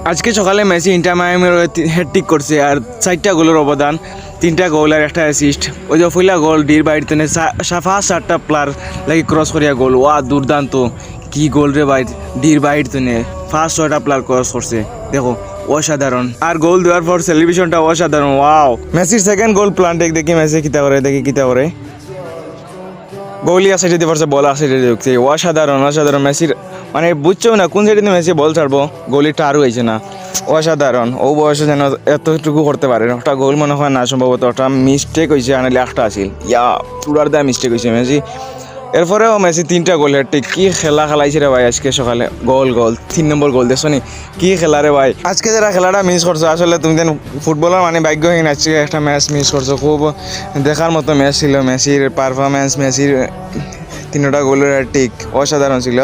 আজকে সকালে Messi inter মায়ামির hat trick করছে আর 4টা গোলের অবদান, 3টা গোল আর একটা অ্যাসিস্ট। ওই যে পয়লা গোল ডির বাইর তেনে সাফা 7টা প্লেয়ার লাগি ক্রস করিয়া গোল, ওয়া দুর্দান্ত কি গোল রে ভাই, ডির বাইর তেনে ফার্স্ট 6টা প্লেয়ার ক্রস করছে, দেখো অসাধারণ। আর গোল দেওয়ার পর সেলিব্রেশনটা অসাধারণ, ওয়াও। মেসির সেকেন্ড গোল প্লান্টেক দেখি মেসি কিতা করে, দেখি কিতা করে। গোলিয়া সাইডে পারছে, বল সাইডে ঢুকছে, অসাধারণ অসাধারণ। মেসির মানে বুঝছো না কোন সাইডে মেসি বল ছাড়বো, গোলিটা আরও হয়েছে না, অসাধারণ। ও বয়সে যেন এতটুকু করতে পারে, ওটা গোল মনে হয় না, সম্ভবত ওটা মিস্টেক হয়েছে, আনালে একটা আসিল, ইয়া চূড়ার দেওয়া মিস্টেক হয়েছে মেসি। এরপরেও মেসি 3টা গোল হ্যাটট্রিক, কি খেলা খেলাইছে রে ভাই আজকে সকালে, গোল গোল 3 নম্বর গোল দেখছো নি, কি খেলা রে ভাই। আজকে যারা খেলাটা মিস করছো, আসলে তুমি যেন ফুটবলার মানে ভাগ্যহীন, আজকে একটা ম্যাচ মিস করছো, খুব দেখার মতো ম্যাচ ছিল। মেসির পারফরমেন্স, মেসির 3টা গোলের হ্যাটট্রিক অসাধারণ ছিল।